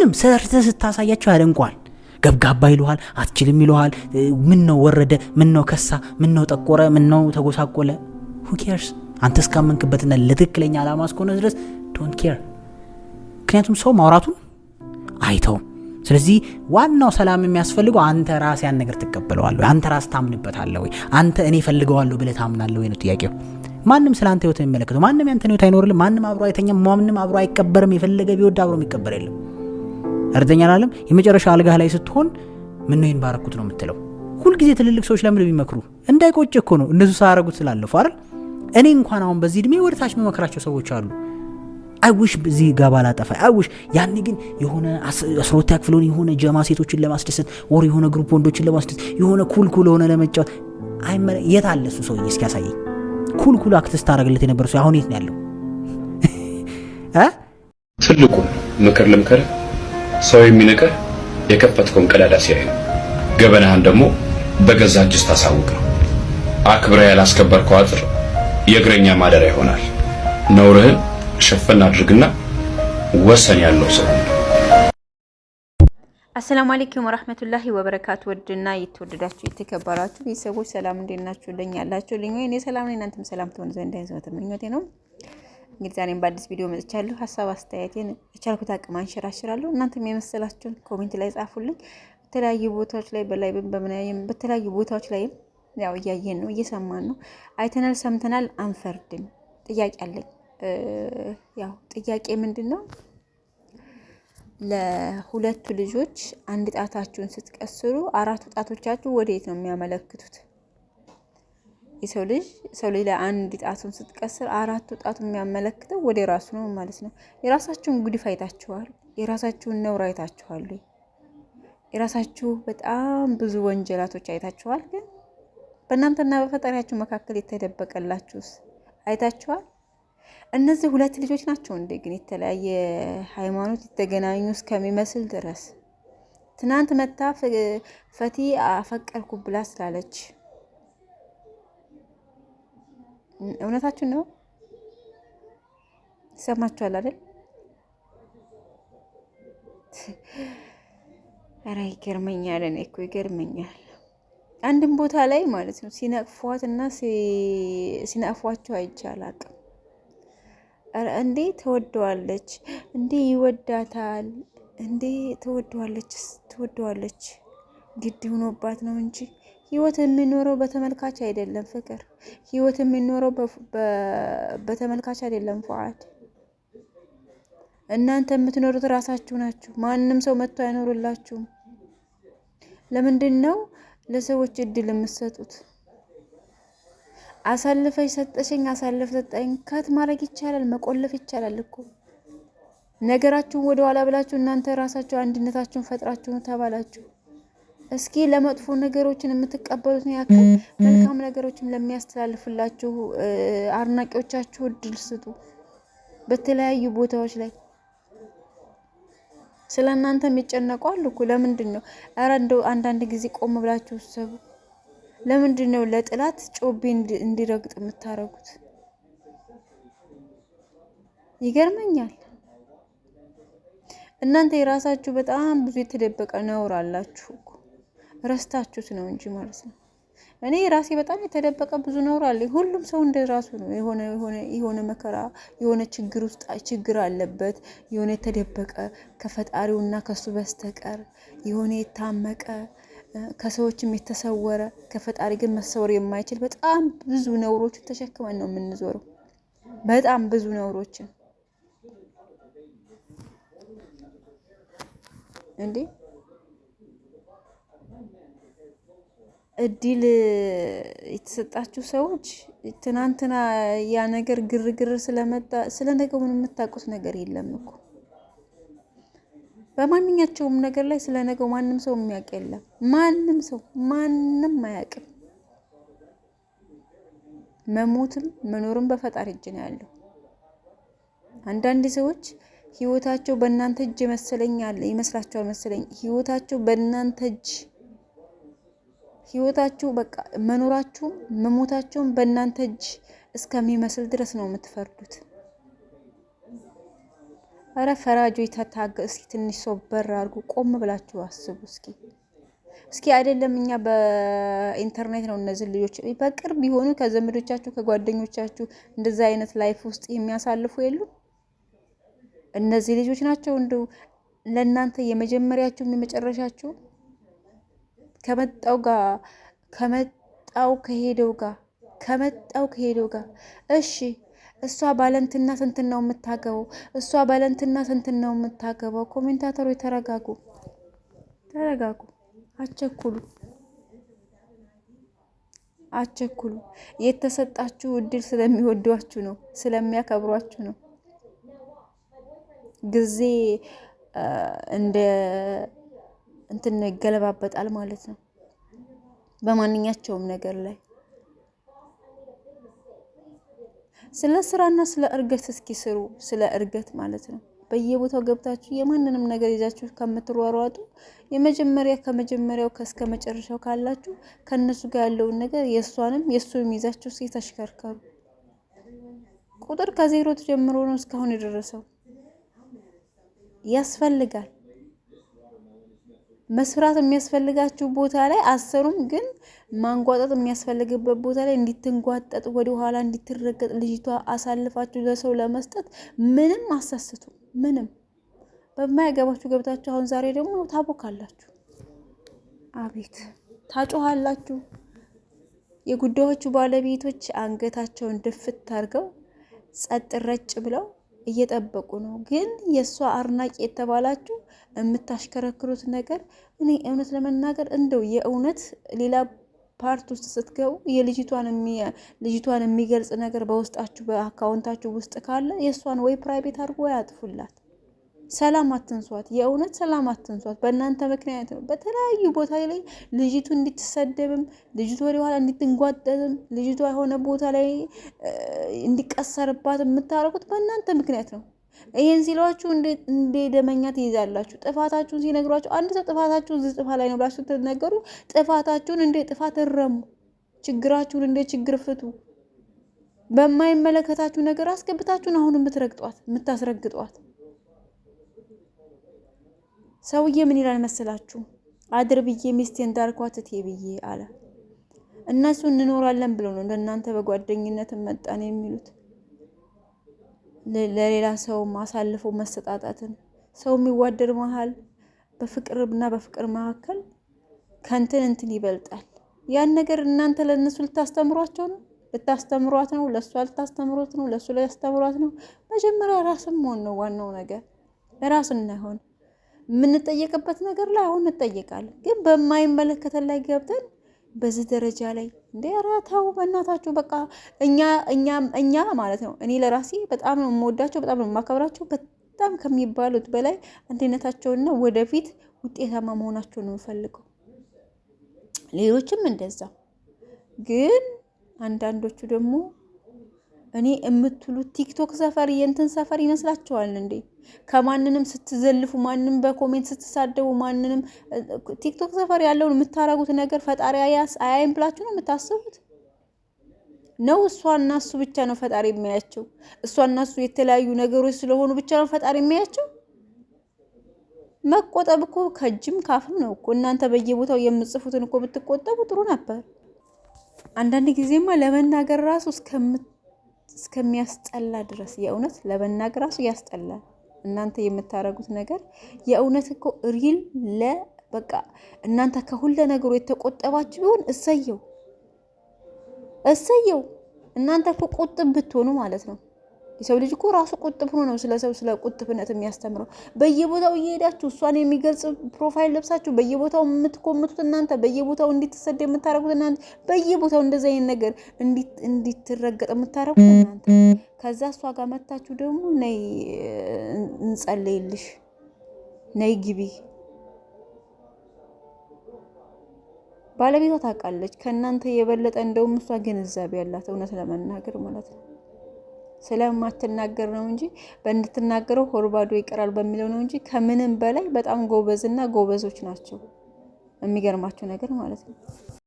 ምንም ሰርተህ ስታሳያቸው ያደንቋል። ገብጋባ ይሉሃል፣ አትችልም ይሉሃል። ምን ነው ወረደ፣ ምን ነው ከሳ፣ ምን ነው ጠቆረ፣ ምን ነው ተጎሳቆለ። who cares? አንተ እስካመንክበትና ለትክክለኛ ዓላማ እስከሆነ ድረስ don't care። ምክንያቱም ሰው ማውራቱን አይተውም። ስለዚህ ዋናው ሰላም የሚያስፈልገው አንተ ራስ ያን ነገር ትቀበለዋለህ፣ አንተ ራስ ታምንበታለህ ወይ፣ አንተ እኔ ፈልገዋለሁ ብለህ ታምናለህ ወይ ነው ጥያቄው። ማንም ስለ አንተ ህይወት የሚመለከተው ማንም ያንተ ህይወት አይኖርልህ። ማንም አብሮ አይተኛም፣ ማንም አብሮ አይቀበርም። የፈለገ ቢወድ አብሮ የሚቀበር የለም። እርግጠኛ አይደለም። የመጨረሻ አልጋህ ላይ ስትሆን ምን ነው ይሄን ባረኩት ነው የምትለው። ሁሉ ጊዜ ትልልቅ ሰዎች ለምን ቢመክሩ እንዳይቆጭ እኮ ነው፣ እነሱ ሳያረጉት ስላለፉ አይደል። እኔ እንኳን አሁን በዚህ እድሜ ወደ ታች መመክራቸው ሰዎች አሉ። አይውሽ በዚህ ጋባ ላጠፋ አይውሽ። ያኔ ግን የሆነ 12 ክፍሎን የሆነ ጀማ ሴቶችን ለማስደሰት ወር የሆነ ግሩፕ ወንዶችን ለማስደሰት የሆነ ኩልኩል ሆነ ለመጫወት የት አለ እሱ ሰውዬ? እስኪ ያሳየኝ። ኩልኩል አክተስ ታረጋግለት የነበረ ሰው አሁን የት ነው ያለው? ትልቁ ምክር ልምከር፣ ሰው የሚነቀር የከፈትከውን ቀዳዳ ሲያይ ነው። ገበናህን ደግሞ በገዛ እጅህ ታሳውቅ ነው። አክብረህ ያላስከበርከው አጥር የእግረኛ ማደሪያ ይሆናል። ነውርህን ሸፈን አድርግና ወሰን ያለው ሰው። አሰላሙ አለይኩም ወራህመቱላሂ ወበረካቱ። ወድና የተወደዳችሁ የተከበራችሁ ቤተሰቦች ሰላም እንደናችሁ? ለኛ ያላችሁ ልኝ እኔ ሰላም ነኝ፣ እናንተም ሰላም ትሆኑ ዘንድ አይዘወትም ምኞቴ ነው። እንግዲህ ዛሬም በአዲስ ቪዲዮ መጥቻለሁ። ሀሳብ አስተያየቴን የቻልኩት አቅም አንሸራሽራለሁ። እናንተም የመሰላችሁን ኮሜንት ላይ ጻፉልኝ። በተለያዩ ቦታዎች ላይ በላይ በመናየም በተለያዩ ቦታዎች ላይ ያው እያየን ነው፣ እየሰማን ነው፣ አይተናል፣ ሰምተናል። አንፈርድም። ጥያቄ አለኝ። ያው ጥያቄ ምንድነው? ለሁለቱ ልጆች አንድ ጣታችሁን ስትቀስሩ አራቱ ጣቶቻችሁ ወዴት ነው የሚያመለክቱት? ሰው ልጅ ለአንድ ጣቱን ስትቀስር አራቱ ጣቱ የሚያመለክተው ወደ ራሱ ነው ማለት ነው። የራሳችሁን ጉድፍ አይታችኋል? የራሳችሁን ነውር አይታችኋል? የራሳችሁ በጣም ብዙ ወንጀላቶች አይታችኋል? ግን በእናንተና በፈጣሪያችሁ መካከል የተደበቀላችሁስ አይታችኋል? እነዚህ ሁለት ልጆች ናቸው እንዴ? ግን የተለያየ ሃይማኖት የተገናኙ እስከሚመስል ድረስ ትናንት መታ ፈቲ አፈቀርኩ ብላ ስላለች እውነታችሁ ነው። ሰማችኋል አይደል? ኧረ ይገርመኛል። እኔ እኮ ይገርመኛል። አንድም ቦታ ላይ ማለት ነው ሲነቅፏትና ሲነቅፏቸው አይቻላል። እንዴ ተወደዋለች፣ እንዴ ይወዳታል፣ እንዴ ተወደዋለች ግድ ሆኖባት ነው እንጂ ህይወት የሚኖረው በተመልካች አይደለም። ፍቅር ህይወት የሚኖረው በተመልካች አይደለም። ፉአድ እናንተ የምትኖሩት ራሳችሁ ናችሁ። ማንም ሰው መጥቶ አይኖርላችሁም። ለምንድን ነው ለሰዎች እድል የምትሰጡት? አሳልፈሽ ሰጠሽኝ፣ አሳልፍ ሰጠኝ ካት ማድረግ ይቻላል፣ መቆለፍ ይቻላል እኮ። ነገራችሁን ወደ ኋላ ብላችሁ እናንተ ራሳችሁ አንድነታችሁን ፈጥራችሁ ተባላችሁ። እስኪ ለመጥፎ ነገሮችን የምትቀበሉት ነው ያክል መልካም ነገሮችን ለሚያስተላልፍላችሁ አድናቂዎቻችሁ እድል ስጡ። በተለያዩ ቦታዎች ላይ ስለናንተ የሚጨነቁ አሉ እኮ። ለምንድን ነው? ኧረ እንደው አንዳንድ ጊዜ ቆም ብላችሁ ሰቡ። ለምንድን ነው ለጥላት ጮቤ እንዲረግጥ የምታረጉት? ይገርመኛል። እናንተ የራሳችሁ በጣም ብዙ የተደበቀ ነውር አላችሁ እኮ ረስታችሁት ነው እንጂ ማለት ነው። እኔ ራሴ በጣም የተደበቀ ብዙ ነውር አለ። ሁሉም ሰው እንደራሱ ነው። የሆነ መከራ የሆነ ችግር አለበት። የሆነ የተደበቀ ከፈጣሪውና ከሱ በስተቀር የሆነ የታመቀ ከሰዎችም የተሰወረ ከፈጣሪ ግን መሰወር የማይችል በጣም ብዙ ነውሮችን ተሸክመን ነው የምንዞረው። በጣም ብዙ ነውሮችን እንዴ እድል የተሰጣችሁ ሰዎች ትናንትና ያ ነገር ግርግር ስለመጣ ስለነገው ምን የምታውቁት ነገር የለም እኮ። በማንኛቸውም ነገር ላይ ስለነገው ማንም ሰው የሚያውቅ የለም። ማንም አያውቅም። መሞትም መኖርም በፈጣሪ እጅ ነው ያለው። አንዳንድ ሰዎች ህይወታቸው በእናንተ እጅ ይመስላችኋል መሰለኝ። ህይወታቸው በእናንተ እጅ ህይወታችሁ በቃ መኖራችሁም መሞታችሁም በእናንተ እጅ እስከሚመስል ድረስ ነው የምትፈርዱት። አረ ፈራጆች ተታገ እስኪ ትንሽ ሰው በር አድርጉ። ቆም ብላችሁ አስቡ እስኪ አይደለም እኛ በኢንተርኔት ነው እነዚህ ልጆች በቅርብ ቢሆኑ ከዘመዶቻችሁ ከጓደኞቻችሁ እንደዛ አይነት ላይፍ ውስጥ የሚያሳልፉ የሉ። እነዚህ ልጆች ናቸው እንደው ለእናንተ የመጀመሪያችሁ የመጨረሻችሁ። ከመጣው ከሄደው ጋር እሺ እሷ ባለንትና ስንት ነው የምታገበው? እሷ ባለንትና ስንት ነው የምታገበው? ኮሜንታተሮች ተረጋጉ፣ አቸኩሉ። የተሰጣችሁ እድል ስለሚወዷችሁ ነው፣ ስለሚያከብሯችሁ ነው። ጊዜ እንደ እንትን ይገለባበጣል ማለት ነው በማንኛቸውም ነገር ላይ። ስለ ስራና ስለ እርገት እስኪ ስሩ። ስለ እርገት ማለት ነው። በየቦታው ገብታችሁ የማንንም ነገር ይዛችሁ ከምትሯሯጡ ከመጀመሪያው እስከ መጨረሻው ካላችሁ ከነሱ ጋር ያለውን ነገር የእሷንም የእሱንም ይዛችሁ እስኪ ተሽከርከሩ። ቁጥር ከዜሮ ተጀምሮ ነው እስካሁን የደረሰው። ያስፈልጋል መስራት የሚያስፈልጋችሁ ቦታ ላይ አሰሩም፣ ግን ማንጓጠጥ የሚያስፈልግበት ቦታ ላይ እንዲትንጓጠጥ ወደ ኋላ እንዲትረገጥ ልጅቷ አሳልፋችሁ ለሰው ለመስጠት ምንም አሳስቱ። ምንም በማያገባችሁ ገብታችሁ አሁን ዛሬ ደግሞ ታቦካላችሁ። አቤት ታጮሃላችሁ። የጉዳዮቹ ባለቤቶች አንገታቸውን ድፍት አድርገው ጸጥ ረጭ ብለው እየጠበቁ ነው። ግን የእሷ አርናቂ የተባላችሁ የምታሽከረክሩት ነገር እኔ እውነት ለመናገር እንደው የእውነት ሌላ ፓርት ውስጥ ስትገቡ ልጅቷን የሚገልጽ ነገር በውስጣችሁ በአካውንታችሁ ውስጥ ካለ የእሷን ወይ ፕራይቬት አድርጎ ወይ አጥፉላት። ሰላም አትንሷት፣ የእውነት ሰላም አትንሷት። በእናንተ ምክንያት ነው በተለያዩ ቦታ ላይ ልጅቱ እንድትሰደብም ልጅቱ ወደ ኋላ እንድትንጓጠጥም ልጅቷ የሆነ ቦታ ላይ እንዲቀሰርባት የምታረጉት በእናንተ ምክንያት ነው። ይሄን ሲሏችሁ እንደ ደመኛ ትይዛላችሁ። ጥፋታችሁን ሲነግሯችሁ አንድ ሰው ጥፋታችሁን እዚህ ጥፋት ላይ ነው ብላችሁ ስትነገሩ ጥፋታችሁን እንደ ጥፋት እረሙ፣ ችግራችሁን እንደ ችግር ፍቱ። በማይመለከታችሁ ነገር አስገብታችሁን አሁን የምታስረግጧት ሰውዬ ምን ይላል መሰላችሁ? አድር ብዬ ሚስቴን ዳርኳት እቴ ብዬ አለ። እነሱ እንኖራለን ብለው ነው እንደናንተ በጓደኝነት መጣን የሚሉት። ለሌላ ሰው ማሳልፎ መሰጣጣትን ሰው የሚዋደድ መሃል በፍቅርና በፍቅር መካከል እንትን ይበልጣል። ያን ነገር እናንተ ለነሱ ልታስተምሯቸው ነው፣ ልታስተምሯት ነው፣ ለሱ ልታስተምሩት ነው፣ ለሱ ሊያስተምሯት ነው። መጀመሪያ ራስን መሆን ነው ዋናው ነገር። ራስን እንዳይሆን የምንጠየቅበት ነገር ላይ አሁን እንጠየቃለን፣ ግን በማይመለከተን ላይ ገብተን በዚህ ደረጃ ላይ እንደ አራታው በእናታችሁ በቃ እኛ ማለት ነው። እኔ ለራሴ በጣም ነው የምወዳቸው፣ በጣም ነው የማከብራቸው። በጣም ከሚባሉት በላይ አንድነታቸውና ወደፊት ውጤታማ መሆናቸው ነው የምፈልገው። ሌሎችም እንደዛ። ግን አንዳንዶቹ ደግሞ እኔ የምትሉት ቲክቶክ ሰፈር የእንትን ሰፈር ይመስላችኋል እንዴ? ከማንንም ስትዘልፉ፣ ማንንም በኮሜንት ስትሳደቡ፣ ማንንም ቲክቶክ ሰፈር ያለውን የምታረጉት ነገር ፈጣሪ አያይም ብላችሁ ነው የምታስቡት? ነው እሷና እሱ ብቻ ነው ፈጣሪ የሚያያቸው? እሷና እሱ የተለያዩ ነገሮች ስለሆኑ ብቻ ነው ፈጣሪ የሚያያቸው? መቆጠብ እኮ ከእጅም ካፍም ነው እኮ። እናንተ በየቦታው የምጽፉትን እኮ ብትቆጠቡ ጥሩ ነበር። አንዳንድ ጊዜማ ለመናገር ራሱ እስከሚያስጠላ ድረስ የእውነት ለመናገር ራሱ ያስጠላል። እናንተ የምታረጉት ነገር የእውነት እኮ ሪል በቃ እናንተ ከሁሉ ነገሩ የተቆጠባችሁ ቢሆን እሰየው። እናንተ እኮ ቁጥብ ብትሆኑ ማለት ነው። የሰው ልጅ እኮ ራሱ ቁጥብ ሆኖ ነው ስለ ቁጥብነት የሚያስተምረው። በየቦታው እየሄዳችሁ እሷን የሚገልጽ ፕሮፋይል ለብሳችሁ በየቦታው የምትኮምቱት እናንተ፣ በየቦታው እንዲትሰደ የምታረጉት እናንተ፣ በየቦታው እንደዛ አይነት ነገር እንዲትረገጥ የምታረጉት እናንተ። ከዛ እሷ ጋር መታችሁ ደግሞ ነይ እንጸልይልሽ፣ ነይ ግቢ። ባለቤቷ ታውቃለች ከእናንተ የበለጠ እንደውም እሷ ግንዛቤ ያላት እውነት ለመናገር ማለት ነው። ስለማትናገር ነው እንጂ በእንድትናገረው ሆርባዶ ይቀራል በሚለው ነው እንጂ ከምንም በላይ በጣም ጎበዝና ጎበዞች ናቸው። የሚገርማቸው ነገር ማለት ነው።